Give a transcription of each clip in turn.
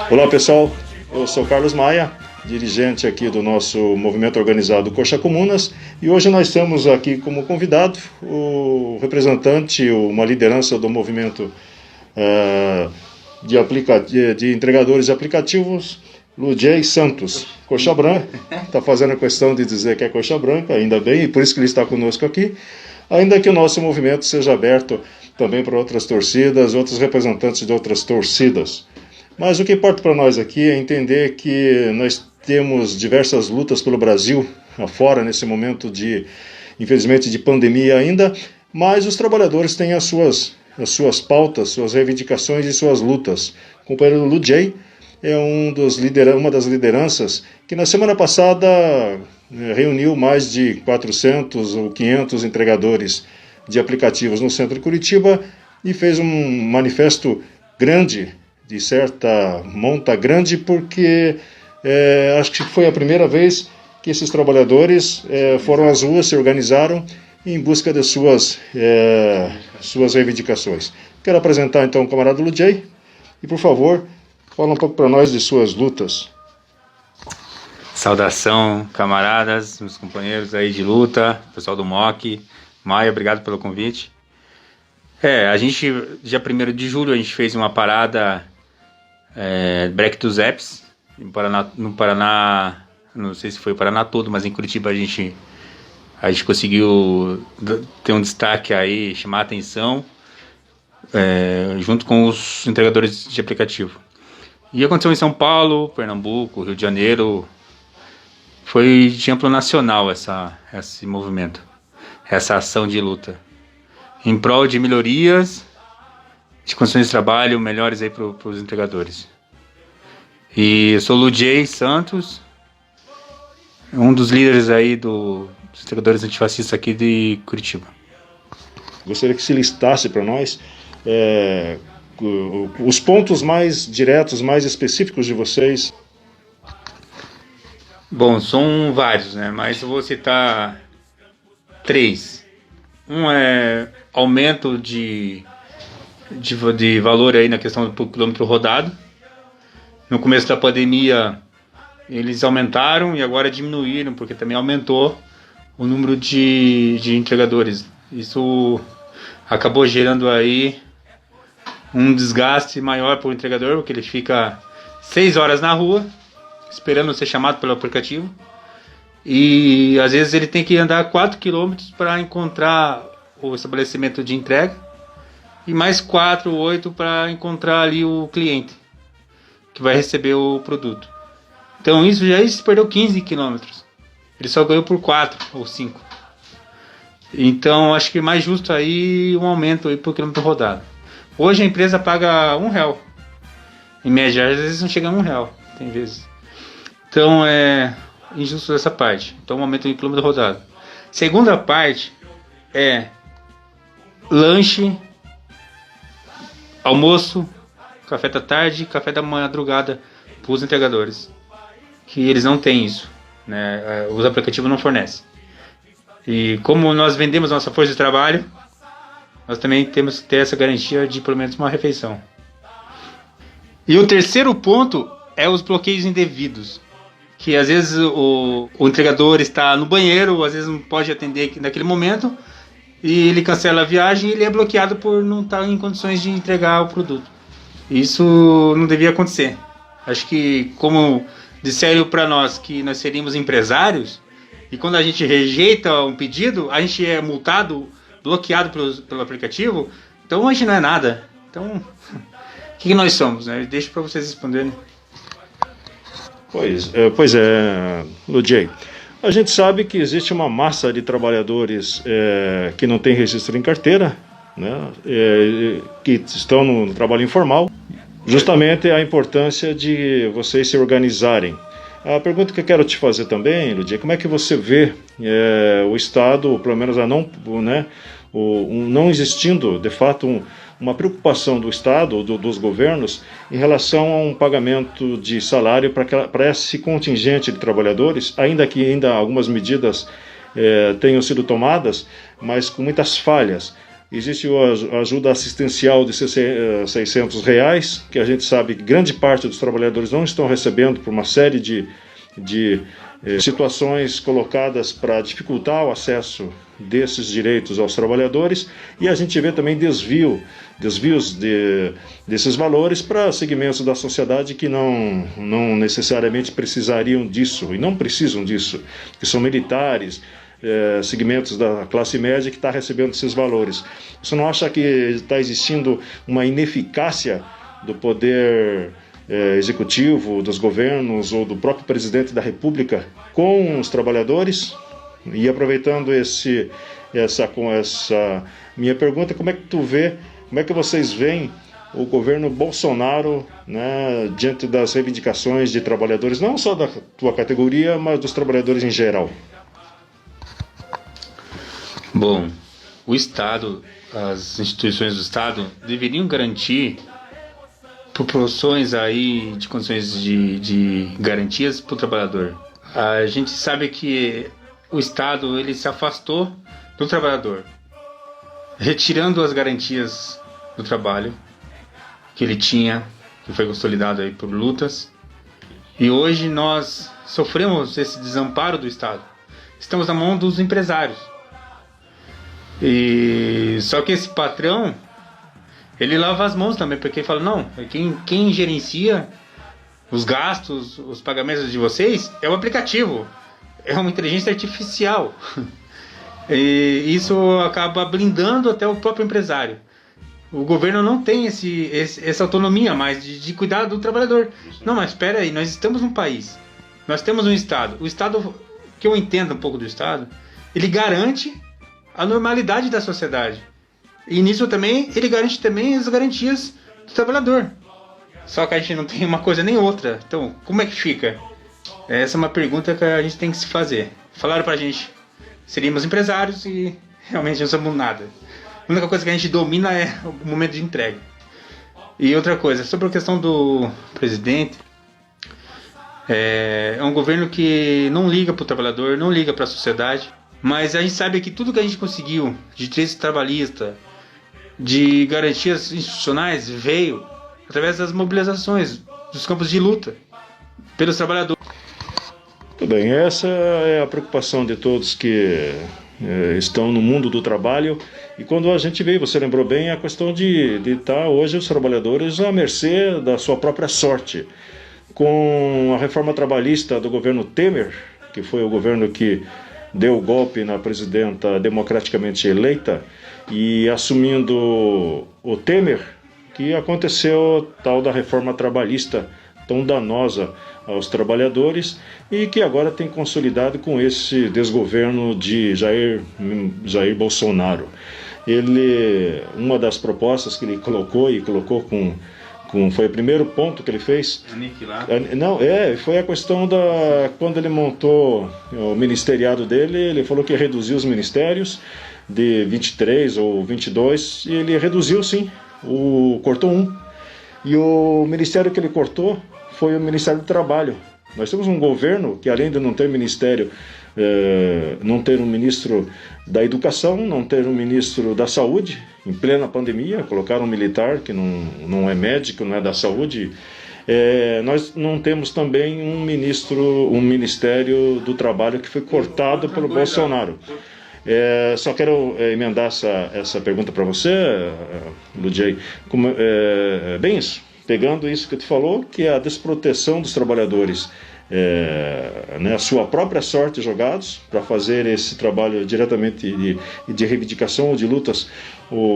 Olá pessoal, eu sou Carlos Maia, dirigente aqui do nosso movimento organizado Coxa Comunas, e hoje nós temos aqui como convidado o representante, uma liderança do movimento de entregadores de aplicativos, Ludjei Santos, Coxa Branca. Está fazendo a questão de dizer que é Coxa Branca, ainda bem, e por isso que ele está conosco aqui, ainda que o nosso movimento seja aberto também para outras torcidas, outros representantes de outras torcidas. Mas o que importa para nós aqui é entender que nós temos diversas lutas pelo Brasil afora nesse momento de, infelizmente, de pandemia ainda, mas os trabalhadores têm as suas pautas, suas reivindicações e suas lutas. O companheiro Ludjei é uma das lideranças que na semana passada reuniu mais de 400 ou 500 entregadores de aplicativos no centro de Curitiba e fez um manifesto grande, de certa monta grande, porque acho que foi a primeira vez que esses trabalhadores foram às ruas, se organizaram em busca de suas reivindicações. Quero apresentar então o camarada Ludjei e, por favor, fala um pouco para nós de suas lutas. Saudação, camaradas, meus companheiros aí de luta, pessoal do MOC. Maia, obrigado pelo convite. A gente, dia 1º de julho, a gente fez uma parada Break dos Apps no Paraná, não sei se foi o Paraná todo, mas em Curitiba a gente conseguiu ter um destaque aí, chamar a atenção, junto com os entregadores de aplicativo. E aconteceu em São Paulo, Pernambuco, Rio de Janeiro. Foi de amplo nacional esse movimento, essa ação de luta, em prol de melhorias, de condições de trabalho melhores aí para os entregadores. E eu sou Ludjei Santos, um dos líderes aí dos entregadores antifascistas aqui de Curitiba. Gostaria que se listasse para nós os pontos mais diretos, mais específicos de vocês. Bom, são vários, né? Mas eu vou citar 3. Um é aumento de valor aí na questão do quilômetro rodado. No começo da pandemia eles aumentaram e agora diminuíram, porque também aumentou o número de entregadores. Isso acabou gerando aí um desgaste maior para o entregador, porque ele fica 6 horas na rua esperando ser chamado pelo aplicativo, e às vezes ele tem que andar 4 km para encontrar o estabelecimento de entrega, e mais 4 ou 8 para encontrar ali o cliente que vai receber o produto. Então isso já se perdeu 15 km, ele só ganhou por 4 ou 5. Então acho que é mais justo aí um aumento aí por quilômetro rodado. Hoje a empresa paga R$1, em média, às vezes não chega a R$1, tem vezes. Então é injusto essa parte. Então um aumento em quilômetro rodado. Segunda parte é lanche, almoço, café da tarde, café da madrugada para os entregadores, que eles não têm isso, né? Os aplicativos não fornecem. E como nós vendemos nossa força de trabalho, nós também temos que ter essa garantia de pelo menos uma refeição. E o terceiro ponto é os bloqueios indevidos, que às vezes o entregador está no banheiro, às vezes não pode atender naquele momento, e ele cancela a viagem e ele é bloqueado por não estar em condições de entregar o produto. Isso não devia acontecer. Acho que, como disseram para nós que nós seríamos empresários, e quando a gente rejeita um pedido, a gente é multado, bloqueado pelo aplicativo, então a gente não é nada. Então, o que nós somos, né? Deixo para vocês responderem. Pois é, Ludjei. A gente sabe que existe uma massa de trabalhadores que não tem registro em carteira, né, que estão no trabalho informal. Justamente a importância de vocês se organizarem. A pergunta que eu quero te fazer também, Ludjei, como é que você vê o Estado, pelo menos não existindo, de fato, uma preocupação do Estado, dos governos, em relação a um pagamento de salário para esse contingente de trabalhadores, ainda que algumas medidas tenham sido tomadas, mas com muitas falhas. existe a ajuda assistencial de R$ 600, que a gente sabe que grande parte dos trabalhadores não estão recebendo por uma série de situações colocadas para dificultar o acesso desses direitos aos trabalhadores, e a gente vê também desvios desses valores para segmentos da sociedade que não necessariamente precisariam disso, e não precisam disso, que são militares, segmentos da classe média que está recebendo esses valores. Você não acha que está existindo uma ineficácia do poder executivo, dos governos ou do próprio presidente da República com os trabalhadores? E aproveitando essa minha pergunta, como é que vocês veem o governo Bolsonaro, né, diante das reivindicações de trabalhadores, não só da tua categoria, mas dos trabalhadores em geral? Bom, o Estado, as instituições do Estado deveriam garantir proporções aí de condições de garantias para o trabalhador. A gente sabe que o Estado ele se afastou do trabalhador, retirando as garantias do trabalho que ele tinha, que foi consolidado aí por lutas, e hoje nós sofremos esse desamparo do Estado. Estamos na mão dos empresários. E só que esse patrão ele lava as mãos também, porque ele fala, não, quem gerencia os gastos, os pagamentos de vocês é o aplicativo, é uma inteligência artificial. E isso acaba blindando até o próprio empresário. O governo não tem essa autonomia mais de cuidar do trabalhador. Não, mas espera aí, nós estamos num país, nós temos um Estado. O Estado, que eu entendo um pouco do Estado, ele garante a normalidade da sociedade. E nisso também, ele garante também as garantias do trabalhador. Só que a gente não tem uma coisa nem outra. Então, como é que fica? Essa é uma pergunta que a gente tem que se fazer. Falaram pra gente, seríamos empresários e realmente não somos nada. A única coisa que a gente domina é o momento de entrega. E outra coisa, sobre a questão do presidente, é um governo que não liga pro trabalhador, não liga pra sociedade, mas a gente sabe que tudo que a gente conseguiu de direitos trabalhistas, de garantias institucionais, veio através das mobilizações, dos campos de luta, pelos trabalhadores. Muito bem, essa é a preocupação de todos que estão no mundo do trabalho. E quando a gente veio, você lembrou bem, a questão de estar hoje os trabalhadores à mercê da sua própria sorte. Com a reforma trabalhista do governo Temer, que foi o governo que deu o golpe na presidenta democraticamente eleita, e assumindo o Temer, que aconteceu tal da reforma trabalhista tão danosa aos trabalhadores e que agora tem consolidado com esse desgoverno de Jair Bolsonaro. Uma das propostas que ele colocou, e colocou foi o primeiro ponto que ele fez. Aniquilar. Não, foi a questão quando ele montou o ministeriado dele, ele falou que ia reduzir os ministérios de 23 ou 22, e ele reduziu sim, cortou um. E o ministério que ele cortou foi o Ministério do Trabalho. Nós temos um governo que, além de não ter ministério, não ter um ministro da Educação, não ter um ministro da Saúde, em plena pandemia, colocaram um militar que não é médico, não é da saúde. Nós não temos também um Ministério do Trabalho que foi cortado pelo Bolsonaro. Só quero emendar essa pergunta para você, Ludiei. Bem isso, pegando isso que tu falou, que é a desproteção dos trabalhadores, a sua própria sorte jogados para fazer esse trabalho diretamente de reivindicação ou de lutas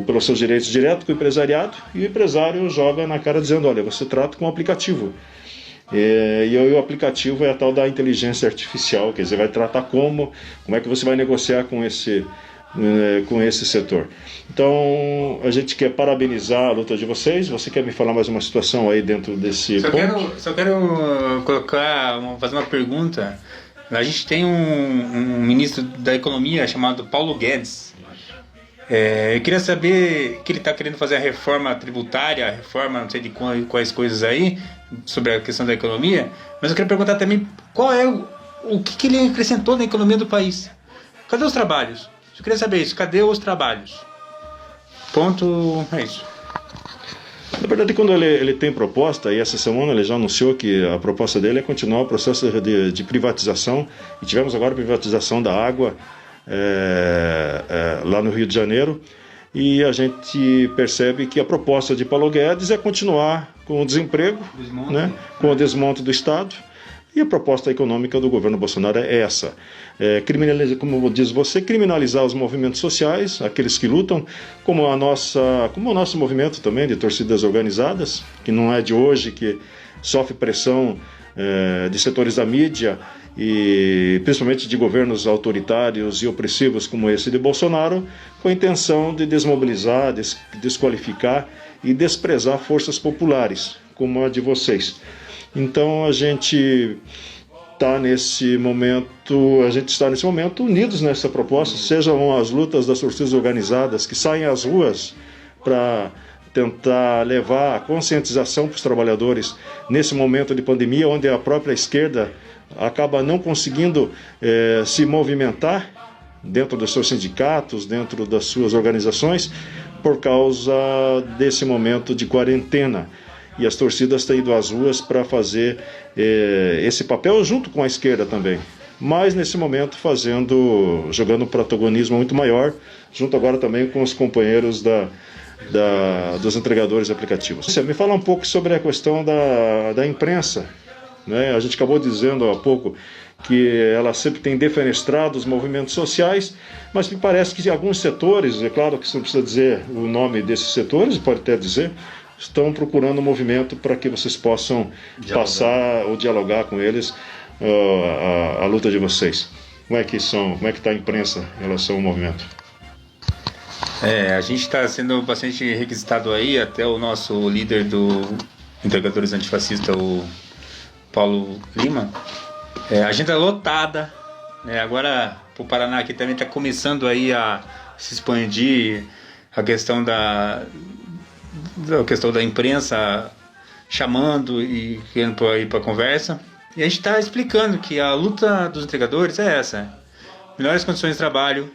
pelos seus direitos direto com o empresariado, e o empresário joga na cara dizendo, olha, você trata com um aplicativo. E o aplicativo é a tal da inteligência artificial, quer dizer, vai tratar como é que você vai negociar com esse setor. Então, a gente quer parabenizar a luta de vocês. Você quer me falar mais uma situação aí dentro desse ponto? Só quero fazer uma pergunta. A gente tem um ministro da Economia chamado Paulo Guedes. Eu queria saber que ele está querendo fazer a reforma tributária, a reforma não sei de quais coisas aí, sobre a questão da economia, mas eu queria perguntar também qual é o que ele acrescentou na economia do país. Cadê os trabalhos? Eu queria saber isso, cadê os trabalhos? Ponto, é isso. Na verdade, quando ele tem proposta, e essa semana ele já anunciou que a proposta dele é continuar o processo de privatização, e tivemos agora a privatização da água lá no Rio de Janeiro, e a gente percebe que a proposta de Paulo Guedes é continuar com o desemprego, né, com o desmonte do Estado, e a proposta econômica do governo Bolsonaro é essa. Como diz você, criminalizar os movimentos sociais, aqueles que lutam, como o nosso movimento também de torcidas organizadas, que não é de hoje, que sofre pressão de setores da mídia e principalmente de governos autoritários e opressivos como esse de Bolsonaro, com a intenção de desmobilizar, desqualificar e desprezar forças populares, como a de vocês. Então a gente está nesse momento unidos nessa proposta, sejam as lutas das torcidas organizadas que saem às ruas para tentar levar a conscientização para os trabalhadores nesse momento de pandemia, onde a própria esquerda acaba não conseguindo se movimentar dentro dos seus sindicatos, dentro das suas organizações, por causa desse momento de quarentena. E as torcidas têm ido às ruas para fazer esse papel junto com a esquerda também. Mas nesse momento jogando um protagonismo muito maior, junto agora também com os companheiros dos entregadores de aplicativos. Você me fala um pouco sobre a questão da imprensa, né? A gente acabou dizendo há pouco que ela sempre tem defenestrado os movimentos sociais, mas me parece que alguns setores, é claro que você não precisa dizer o nome desses setores, pode até dizer, estão procurando um movimento para que vocês possam passar ou dialogar com eles a luta de vocês. Como é que está a imprensa em relação ao movimento? A gente está sendo bastante requisitado aí, até o nosso líder do Entregadores Antifascista, o Paulo Lima. A agenda é lotada, né? Agora o Paraná aqui também está começando aí a se expandir a questão da imprensa chamando e querendo para conversa. E a gente está explicando que a luta dos entregadores é essa: melhores condições de trabalho.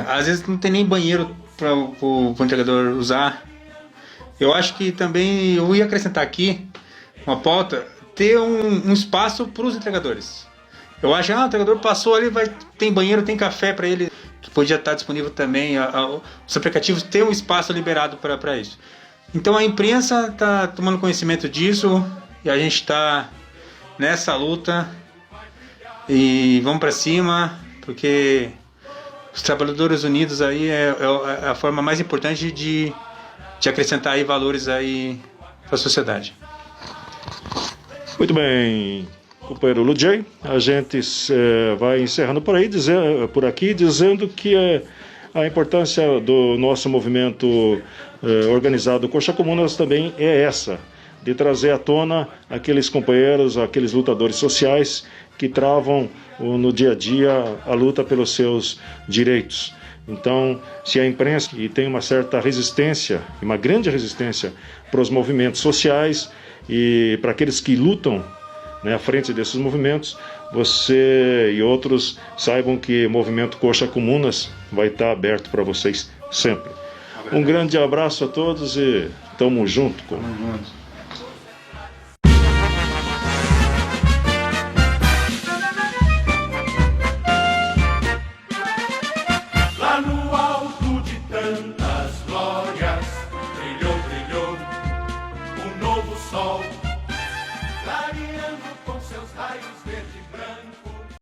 Às vezes não tem nem banheiro para o entregador usar. Eu acho que também eu ia acrescentar aqui uma pauta, ter um espaço para os entregadores. Eu acho que o entregador passou ali, tem banheiro, tem café para ele, que podia estar disponível também. Os aplicativos têm um espaço liberado para isso. Então a imprensa está tomando conhecimento disso e a gente está nessa luta e vamos para cima, porque os trabalhadores unidos aí é a forma mais importante de acrescentar aí valores aí para a sociedade. Muito bem, companheiro Ludzay, a gente vai encerrando por aqui dizendo que a importância do nosso movimento organizado Coxa Comunas também é essa, de trazer à tona aqueles companheiros, aqueles lutadores sociais que travam no dia a dia a luta pelos seus direitos. Então, se a imprensa tem uma certa resistência, uma grande resistência para os movimentos sociais e para aqueles que lutam, né, à frente desses movimentos, você e outros saibam que o movimento Coxa Comunas vai estar aberto para vocês sempre. Um grande abraço a todos e tamo junto. Tamo junto.